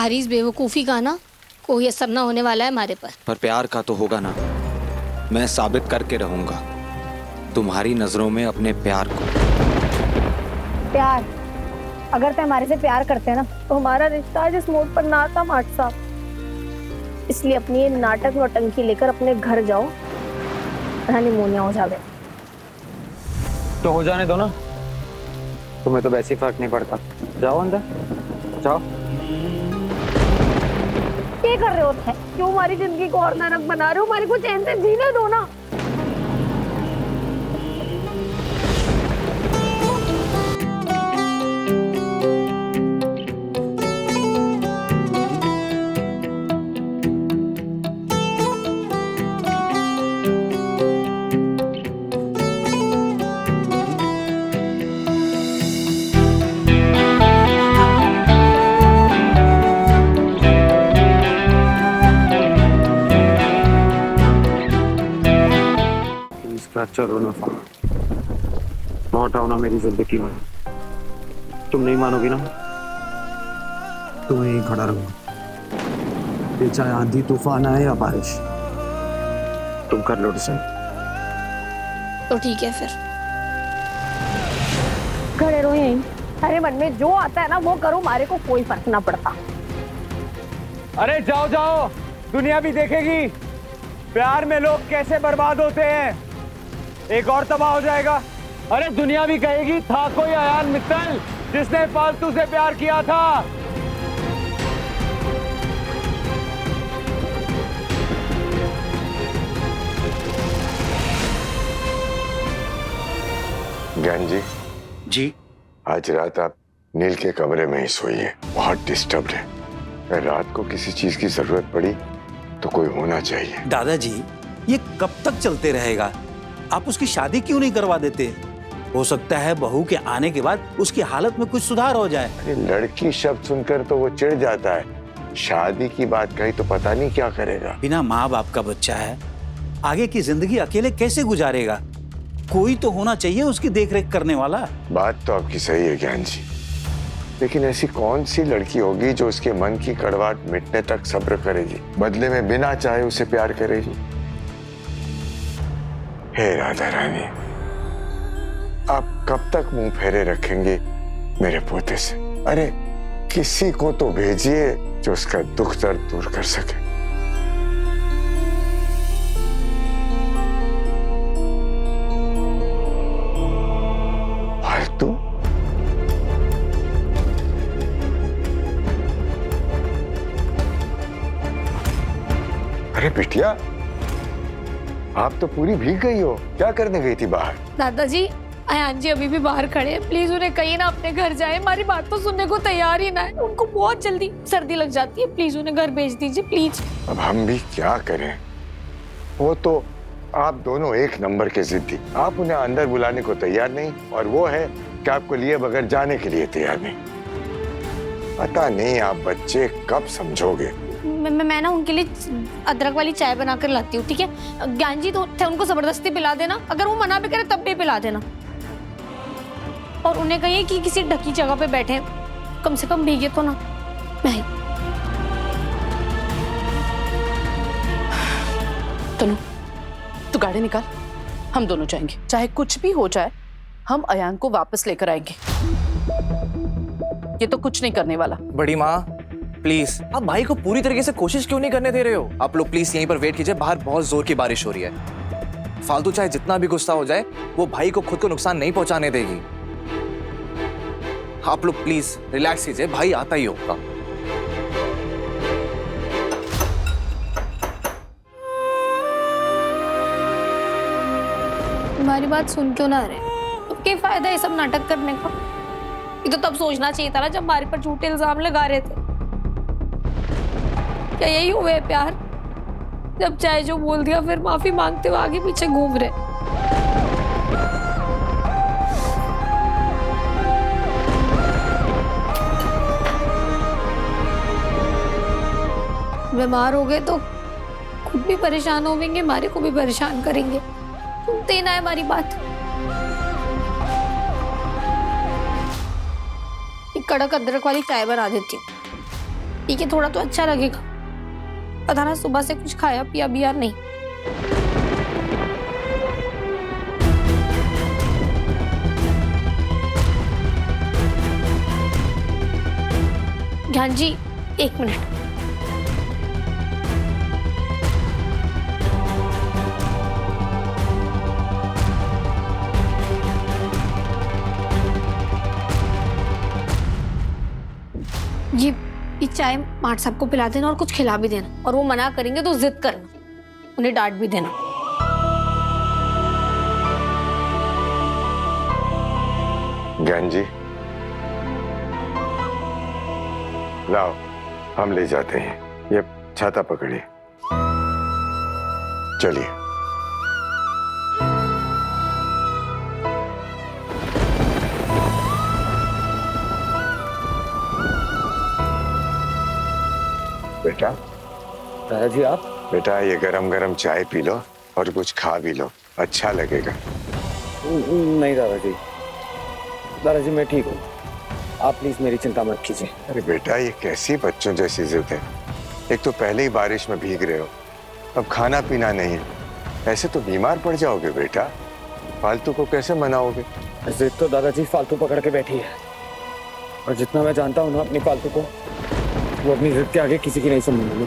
तुम्हारी इस बेवकूफ़ी का ना कोई असर ना होने वाला है हमारे पर प्यार का तो होगा ना। मैं साबित करके रहूंगा तुम्हारी नजरों में अपने प्यार को। प्यार? अगर ते हमारे से प्यार करते हैं ना तो हमारा रिश्ता जिस मोड पर ना था माट साहब। इसलिए अपनी ये नाटक नौटंकी लेकर अपने घर जाओ, हनीमून हो जावे। तो हो जाने दो ना, तुम्हें तो वैसे ही फर्क नहीं पड़ता। जाओ अंदर जाओ। क्या कर रहे होते हैं? क्यों हमारी जिंदगी को और नरक बना रहे हो? हमारे को चैन से जीने दो ना। चलो नफा लौट आओ ना मेरी जिंदगी में। तुम नहीं मानोगी ना, तुम यहीं खड़ा रहो, ये चाहे आंधी तूफान आए या बारिश। तुम कर लो डिसाइड। तो ठीक है फिर खड़े रहो यहीं। अरे मन में जो आता है ना वो करो, हमारे को कोई फर्क ना पड़ता। अरे जाओ जाओ, दुनिया भी देखेगी प्यार में लोग कैसे बर्बाद होते हैं। एक और तबाह हो जाएगा। अरे दुनिया भी कहेगी था कोई अयान मित्तल जिसने फालतू से प्यार किया था। ज्ञान जी। जी। आज रात आप नील के कमरे में ही सोइए, बहुत डिस्टर्ब्ड है। अगर रात को किसी चीज की जरूरत पड़ी तो कोई होना चाहिए। दादाजी ये कब तक चलते रहेगा? आप उसकी शादी क्यों नहीं करवा देते? हो सकता है बहू के आने के बाद उसकी हालत में कुछ सुधार हो जाए। अरे लड़की शब्द सुनकर तो वो चिढ़ जाता है, शादी की बात कही तो पता नहीं क्या करेगा। बिना माँ बाप का बच्चा है, आगे की जिंदगी अकेले कैसे गुजारेगा? कोई तो होना चाहिए उसकी देखरेख करने वाला। बात तो आपकी सही है ज्ञान जी, लेकिन ऐसी कौन सी लड़की होगी जो उसके मन की कड़वाहट मिटने तक सब्र करेगी, बदले में बिना चाहे उसे प्यार करेगी? हे राधा रानी, आप कब तक मुंह फेरे रखेंगे मेरे पोते से? अरे किसी को तो भेजिए जो उसका दुख दर्द दूर कर सके। फालतू। अरे बिटिया, आप तो पूरी भीग गई हो, क्या करने गई थी बाहर? दादाजी, अयान जी अभी भी बाहर खड़े हैं, प्लीज उन्हें कहीं ना अपने घर जाए। हमारी बात तो सुनने को तैयार ही ना है। उनको बहुत जल्दी सर्दी लग जाती है, प्लीज उन्हें घर भेज दीजिए प्लीज। अब हम भी क्या करें, वो तो आप दोनों एक नंबर के जिद्दी। आप उन्हें अंदर बुलाने को तैयार नहीं और वो है कि आपको लिए बगैर जाने के लिए तैयार नहीं। पता नहीं आप बच्चे कब समझोगे। मैं ना उनके लिए अदरक वाली चाय बना कर लाती हूँ, ठीक है? ज्ञान जी तो थे, उनको जबरदस्ती पिला देना। अगर वो मना भी करे तब भी पिला देना। और उन्हें कहिए कि किसी ढकी जगह पे बैठे, कम से कम भीगे तो ना। नहीं तनु, तू गाड़ी निकाल, हम दोनों जाएंगे। चाहे कुछ भी हो जाए हम अयान को वापस लेकर आएंगे। ये तो कुछ नहीं करने वाला। बड़ी माँ प्लीज, आप भाई को पूरी तरीके से कोशिश क्यों नहीं करने दे रहे हो? आप लोग प्लीज यहीं पर वेट कीजिए, बाहर बहुत जोर की बारिश हो रही है। फालतू चाहे जितना भी गुस्सा हो जाए, वो भाई को खुद को नुकसान नहीं पहुंचाने देगी। आप लोग प्लीज रिलैक्स कीजिए, भाई आता ही होगा। तुम्हारी बात सुन क्यों ना रहे? तो क्या फायदा ये सब नाटक करने का? ये तो तब सोचना चाहिए था ना जब हमारे पर झूठे इल्जाम लगा रहे थे। क्या यही हुए है प्यार? जब चाहे जो बोल दिया, फिर माफी मांगते हुए आगे पीछे घूम रहे। बीमार हो गए तो खुद भी परेशान होंगे, हमारे को भी परेशान करेंगे। सुनते ना है हमारी बात। एक कड़क अदरक वाली चाय बना देती हूँ। ठीक है, थोड़ा तो अच्छा लगेगा। पता ना सुबह से कुछ खाया पिया भी यार नहीं। ज्ञान जी, 1 मिनट। ये चाय मार्ट साहब को पिला देना और कुछ खिला भी देना, और वो मना करेंगे तो जिद करना, उन्हें डांट भी देना। ज्ञान जी, लाओ हम ले जाते हैं। ये छाता पकड़िए, चलिए। बेटा, दादाजी आप? बेटा ये गरम गरम चाय पी लो और कुछ खा भी लो, अच्छा लगेगा। नहीं दादाजी, दादाजी मैं ठीक हूँ, आप प्लीज मेरी चिंता मत कीजिए। अरे बेटा, ये कैसी बच्चों जैसी जिद है। एक तो पहले ही बारिश में भीग रहे हो, अब खाना पीना नहीं है, ऐसे तो बीमार पड़ जाओगे बेटा। फालतू को कैसे मनाओगे? जिद तो दादाजी फालतू पकड़ के बैठी है, और जितना मैं जानता हूँ ना अपनी फालतू को, वो अपनी जिद के आगे किसी की नहीं सुननी।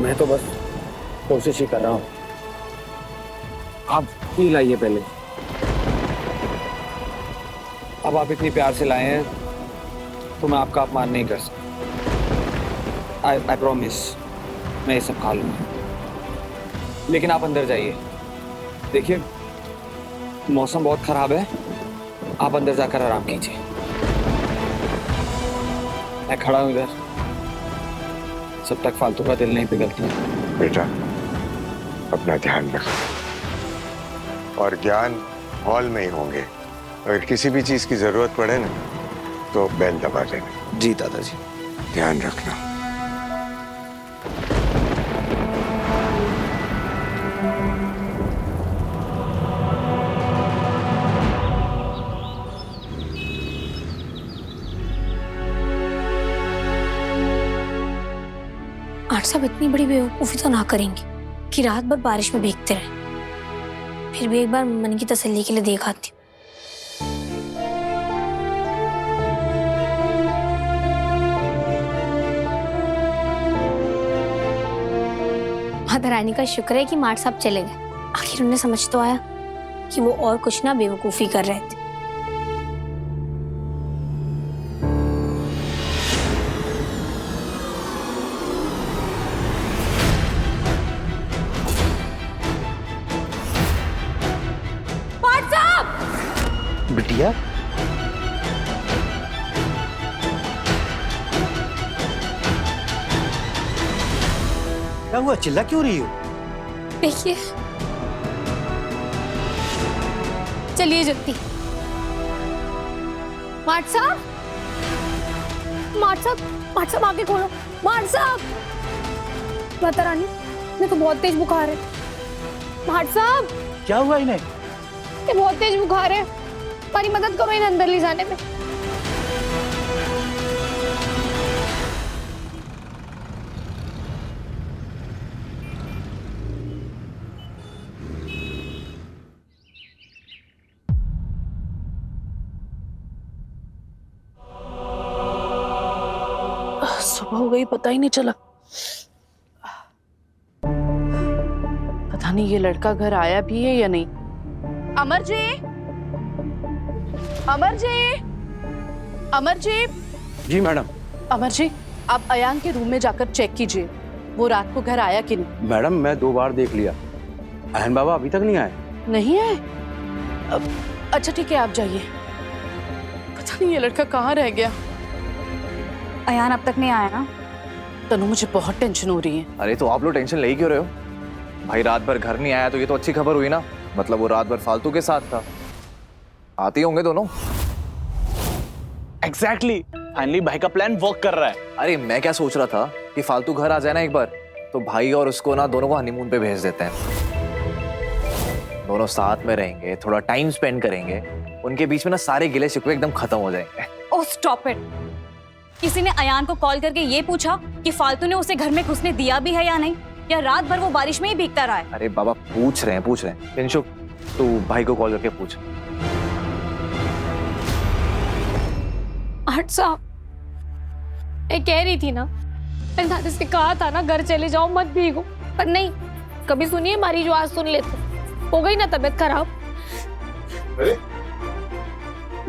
मैं तो बस कोशिश ही कर रहा हूँ। आप पी लाइए पहले। अब आप इतनी प्यार से लाए हैं तो मैं आपका अपमान नहीं कर सकता। आई प्रॉमिस, मैं ये सब खा लूँगा। लेकिन आप अंदर जाइए, देखिए मौसम बहुत खराब है, आप अंदर जाकर आराम कीजिए। मैं खड़ा हूँ इधर, जब तक फालतू का दिल नहीं पिघलती। बेटा अपना ध्यान रखो, और ज्ञान हॉल में ही होंगे। अगर किसी भी चीज की जरूरत पड़े ना तो बेल दबा देना। जी दादाजी। ध्यान रखना। आठ साहब इतनी बड़ी बेवकूफी तो ना करेंगे कि रात भर बारिश में भीगते रहे। फिर भी एक बार मन की तसल्ली के लिए देख आती हूँ। माता रानी का शुक्र है कि मार्ट साहब चले गए। आखिर उन्हें समझ तो आया कि वो और कुछ ना बेवकूफी कर रहे थे। मार्ट साहब! बिटिया, क्या हुआ? चिल्ला क्यों रही हो? देखिए, चलिए जल्दी। मार्ट साहब, मार्ट साहब, मार्ट साहब आगे खोलो। मार्ट साहब! माता रानी, मैं तो बहुत तेज बुखार है। मार्ट साहब! क्या हुआ इन्हें? ये बहुत तेज बुखार है, हमारी मदद करो इन्हें अंदर ले जाने में। सुबह हो गई, पता ही नहीं चला। पता नहीं ये लड़का घर आया भी है या नहीं। अमर जी, अमर जी, अमर जी। जी मैडम। अमर जी, आप अयान के रूम में जाकर चेक कीजिए, वो रात को घर आया कि नहीं। मैडम मैं 2 बार देख लिया, अहन बाबा अभी तक नहीं आए। नहीं है? अच्छा ठीक है, आप जाइए। पता नहीं ये लड़का कहाँ रह गया। अयान अब तक नहीं आया ना? तनु, मुझे बहुत टेंशन हो रही है। अरे तो आप लोग टेंशन ले ही क्यों रहे हो? भाई रात भर घर नहीं आया तो ये तो अच्छी खबर हुई ना, मतलब वो रात भर फालतू के साथ था। आते होंगे दोनों। एग्जैक्टली, फाइनली भाई का प्लान वर्क कर रहा है। अरे मैं क्या सोच रहा था कि फालतू घर आ जाए ना एक बार, तो भाई और उसको ना दोनों को हनीमून पे भेज देते हैं। दोनों साथ में रहेंगे, थोड़ा टाइम स्पेंड करेंगे, उनके बीच में ना सारे गिले शिकवे एकदम खत्म हो जाएंगे। ओह स्टॉप इट। किसी ने अयान को कॉल करके ये पूछा कि फालतू ने उसे घर में घुसने दिया भी है या नहीं, या रात भर वो बारिश में ही भीगता रहा है? अरे बाबा पूछ रहे हैं। इंशु, तू भाई को कॉल करके पूछ। आठ साहब, मैं कह रही थी ना, मैंने दादी से कहा था ना घर चले जाओ मत भीगो, पर नहीं, कभी सुनिए हमारी जो आज सुन लेते। हो गई ना तबीयत खराब। अरे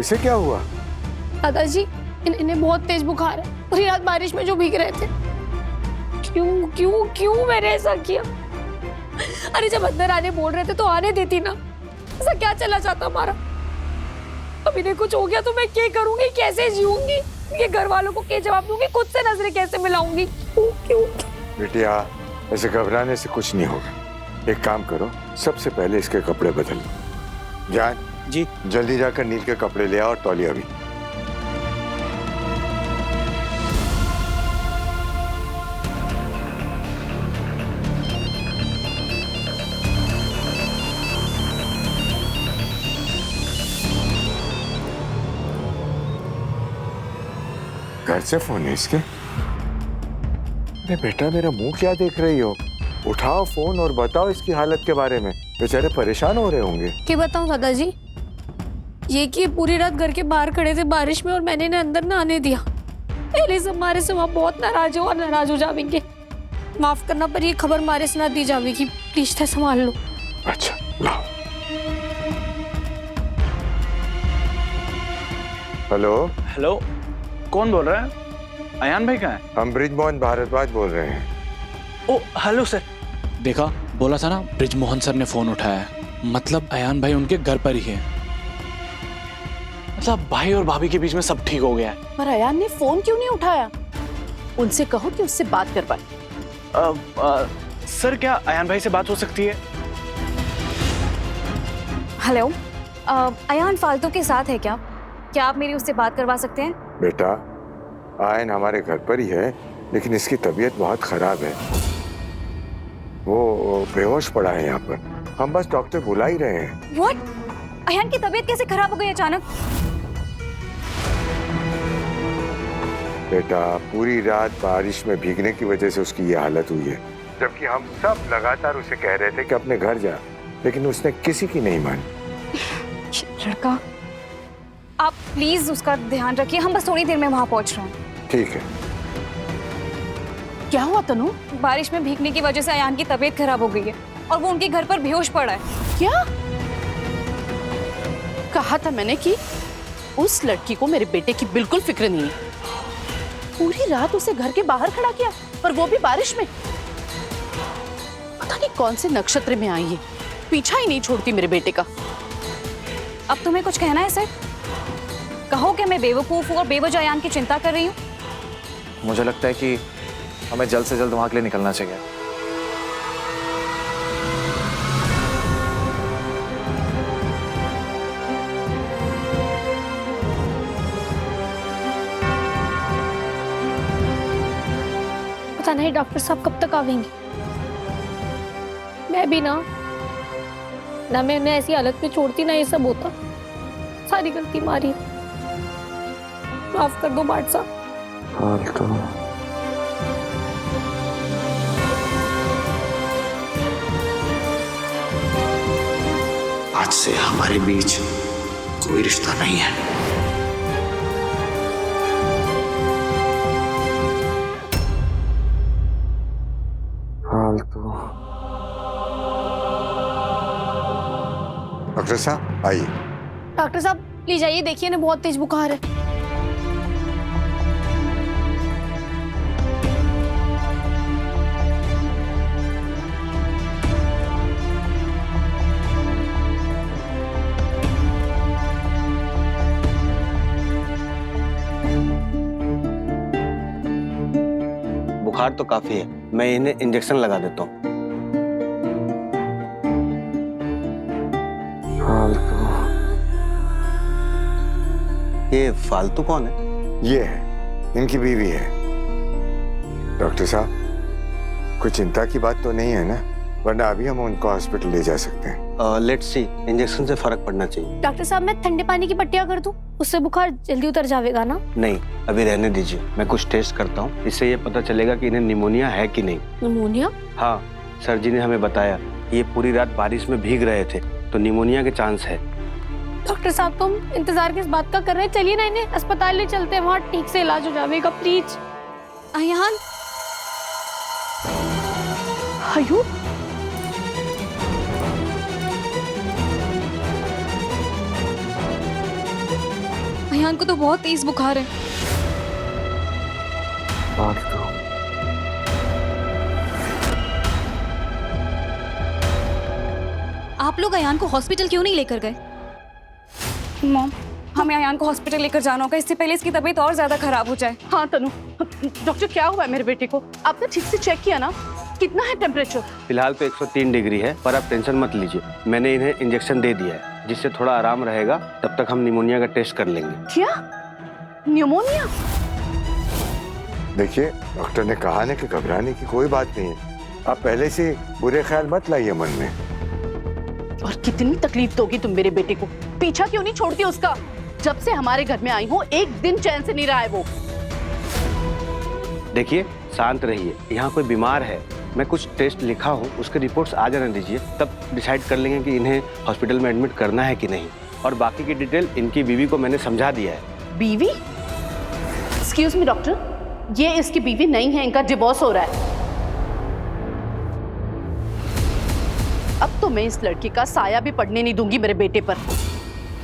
इसे क्या हुआ? दादाजी, इन्हें बहुत तेज बुखार है, पूरी रात बारिश में जो भीग रहे थे। क्यों क्यों क्यों मैंने ऐसा किया? अरे जब अंदर आने बोल रहे थे तो आने देती ना, ऐसा क्या चला जाता हमारा? अब इन्हें कुछ हो गया तो मैं क्या करूंगी, कैसे जीऊंगी? ये घर वालों को क्या जवाब दूंगी, खुद से नजरें कैसे मिलाऊंगी? क्यों? बिटिया, ऐसे घबराने से कुछ नहीं होगा। एक काम करो, सबसे पहले इसके कपड़े बदल लो। जान जी। जल्दी जाकर नील के कपड़े ले आओ और तौलिया भी। घर से फोन है इसके? अरे बेटा, मेरा मुंह क्या देख रही हो? उठाओ फोन और बताओ इसकी हालत के बारे में। बेचारे परेशान हो रहे होंगे। क्या बताऊं दादाजी? ये कि पूरी रात घर के बाहर खड़े थे बारिश में और मैंने इन्हें अंदर ना आने दिया। पहले से हमारे से वहाँ बहुत नाराज हो और नाराज हो जाएंगे। माफ करना, पर ये खबर मारे से ना दी जाएगी। प्लीज था संभाल लो। अच्छा लाओ। हेलो। हेलो, कौन बोल रहा है? अयान भाई कहाँ है? हम ब्रिजमोहन भारद्वाज बोल रहे हैं। ओ हेलो सर। देखा, बोला था ना, ब्रिजमोहन सर ने फोन उठाया है। मतलब अयान भाई उनके घर पर ही है। मतलब भाई और भाभी के बीच में सब ठीक हो गया है। पर अयान ने फोन क्यों नहीं उठाया? उनसे कहो कि उससे बात कर पाए। सर, क्या अयान भाई से बात हो सकती है? हेलो, अयान फालतू के साथ है क्या? क्या आप मेरी उससे बात करवा सकते हैं? बेटा, आयन हमारे घर पर ही है, लेकिन इसकी तबीयत बहुत खराब है। वो बेहोश पड़ा है यहाँ पर। हम बस डॉक्टर बुला ही रहे हैं। What? अयान की तबीयत कैसे खराब हो गई अचानक? बेटा, पूरी रात बारिश में भीगने की वजह से उसकी ये हालत हुई है। जबकि हम सब लगातार उसे कह रहे थे कि अपने घर जा, लेकिन उसने किसी की नहीं मानी। लड़का, आप प्लीज उसका ध्यान रखिए, हम बस थोड़ी देर में वहां पहुंच रहे हैं। ठीक है। क्या हुआ तनु? बारिश में भीगने की वजह से अयान की तबीयत खराब हो गई है और वो उनके घर पर बेहोश पड़ा है। क्या? कहा था मैंने कि उस लड़की को मेरे बेटे की बिल्कुल फिक्र नहीं है। पूरी रात उसे घर के बाहर खड़ा किया, और वो भी बारिश में। पता नहीं कौन से नक्षत्र में आई है, पीछा ही नहीं छोड़ती मेरे बेटे का। अब तुम्हें कुछ कहना है सर? कहो कि मैं बेवकूफ हूँ और बेवजह अयान की चिंता कर रही हूँ। मुझे लगता है कि हमें जल्द से जल्द वहां के लिए निकलना चाहिए। पता नहीं डॉक्टर साहब कब तक आवेंगे। मैं भी ना मैं उन्हें ऐसी हालत में छोड़ती ना ये सब होता। सारी गलती मारी, माफ कर दो बाट साहब। आज से हमारे बीच कोई रिश्ता नहीं है। फालतू। डॉक्टर साहब आइए। डॉक्टर साहब प्लीज आइए, देखिए ना बहुत तेज बुखार है। बुखार तो काफी है, मैं इन्हें इंजेक्शन लगा देता हूँ। फालतू। ये फालतू कौन है? ये है, इनकी बीवी है। डॉक्टर साहब, कोई चिंता की बात तो नहीं है ना? वरना अभी हम उनको हॉस्पिटल ले जा सकते हैं। लेट्स सी, इंजेक्शन से फर्क पड़ना चाहिए। डॉक्टर साहब मैं ठंडे पानी की पट्टियां कर दूं, उससे बुखार जल्दी उतर जाएगा ना? नहीं, अभी रहने दीजिए, मैं कुछ टेस्ट करता हूँ, इससे ये पता चलेगा कि इन्हें निमोनिया है कि नहीं। निमोनिया? हाँ, सर जी ने हमें बताया कि ये पूरी रात बारिश में भीग रहे थे, तो निमोनिया के चांस है। डॉक्टर साहब तुम इंतजार किस बात का कर रहे हैं? चलिए ना इन्हें अस्पताल ले चलते हैं, वहाँ ठीक से इलाज हो जाएगा प्लीज। अयान, आयु, अयान को तो बहुत तेज बुखार है। आप लोग अयान को हॉस्पिटल क्यों नहीं लेकर गए? मॉम, हमें अयान को हॉस्पिटल लेकर जाना होगा, इससे पहले इसकी तबीयत और ज्यादा खराब हो जाए। हाँ तनु, डॉक्टर क्या हुआ है मेरे बेटे को? आपने ठीक से चेक किया ना? कितना है टेम्परेचर? फिलहाल तो 103 डिग्री है, पर आप टेंशन मत लीजिए, मैंने इन्हें इंजेक्शन दे दिया है, जिससे थोड़ा आराम रहेगा। तब तक हम निमोनिया का टेस्ट कर लेंगे। क्या? निमोनिया? देखिए, डॉक्टर ने कहा ना कि घबराने की कोई बात नहीं है। आप पहले से बुरे ख्याल मत लाइए मन में। और कितनी तकलीफ दोगी तुम मेरे बेटे को? पीछा क्यों नहीं छोड़ती उसका? जब से हमारे घर में आई हूँ, एक दिन चैन से नहीं रहा है वो। देखिए, शांत रहिए, यहाँ कोई बीमार है, मैं कुछ टेस्ट लिखा हूँ, उसके रिपोर्ट्स आ जाने दीजिए, तब डिसाइड कर लेंगे कि इन्हें हॉस्पिटल में एडमिट करना है कि नहीं। और बाकी की डिटेल इनकी बीवी को मैंने समझा दिया है। बीवी? एक्सक्यूज मी डॉक्टर, ये इसकी बीवी नहीं है, इनका डिवोर्स हो रहा है। अब तो मैं इस लड़की का साया भी पड़ने नहीं दूंगी मेरे बेटे पर।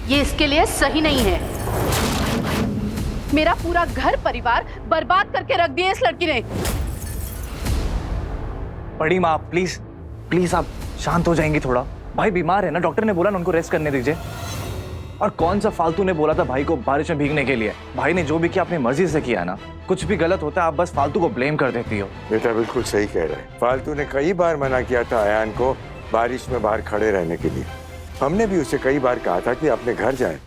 ये इसके लिए सही नहीं है। मेरा पूरा घर परिवार बर्बाद करके रख दिया इस लड़की ने। बड़ी माँ प्लीज प्लीज आप शांत हो जाएंगी थोड़ा? भाई बीमार है ना, डॉक्टर ने बोला ना उनको रेस्ट करने दीजिए। और कौन सा फालतू ने बोला था भाई को बारिश में भीगने के लिए? भाई ने जो भी किया अपनी मर्जी से किया ना। कुछ भी गलत होता है आप बस फालतू को ब्लेम कर देती हो। बेटा बिल्कुल सही कह रहा है। फालतू ने कई बार मना किया था अयान को बारिश में बाहर खड़े रहने के लिए। हमने भी उसे कई बार कहा था कि अपने घर जाए,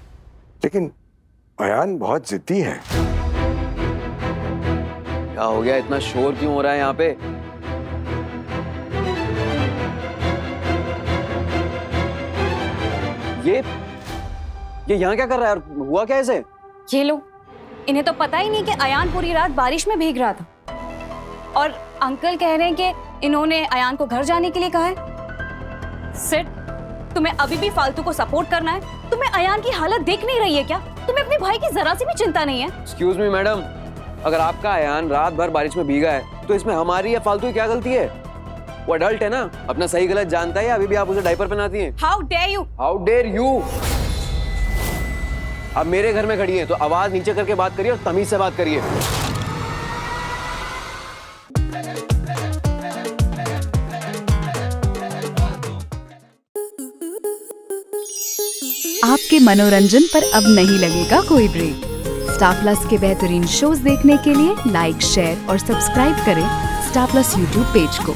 लेकिन अयान बहुत जिद्दी है। क्या हो गया? इतना शोर क्यों हो रहा है यहाँ पे? ये यहाँ क्या कर रहा है? और हुआ क्या इसे? ये लो, इन्हें तो पता ही नहीं कि अयान पूरी रात बारिश में भीग रहा था। और अंकल कह रहे हैं कि इन्होंने अयान को घर जाने के लिए कहा है। सिड, तुम्हें अभी भी फालतू को सपोर्ट करना है? तुम्हें अयान की हालत देख नहीं रही है क्या? तुम्हें अपने भाई की जरा सी भी चिंता नहीं है? एक्सक्यूज मी मैडम, अगर आपका अयान रात भर बारिश में भीगा है तो इसमें हमारी या फालतू की क्या गलती है? वो अडल्ट है ना, अपना सही गलत जानता है। अभी भी आप उसे डायपर पहनाती हैं। How dare you! How dare you! अब मेरे घर में खड़ी है तो आवाज नीचे करके बात करिए और तमीज से बात करिए। आपके मनोरंजन पर अब नहीं लगेगा कोई ब्रेक। स्टार प्लस के बेहतरीन शोज देखने के लिए लाइक, शेयर और सब्सक्राइब करें स्टार प्लस यूट्यूब पेज को।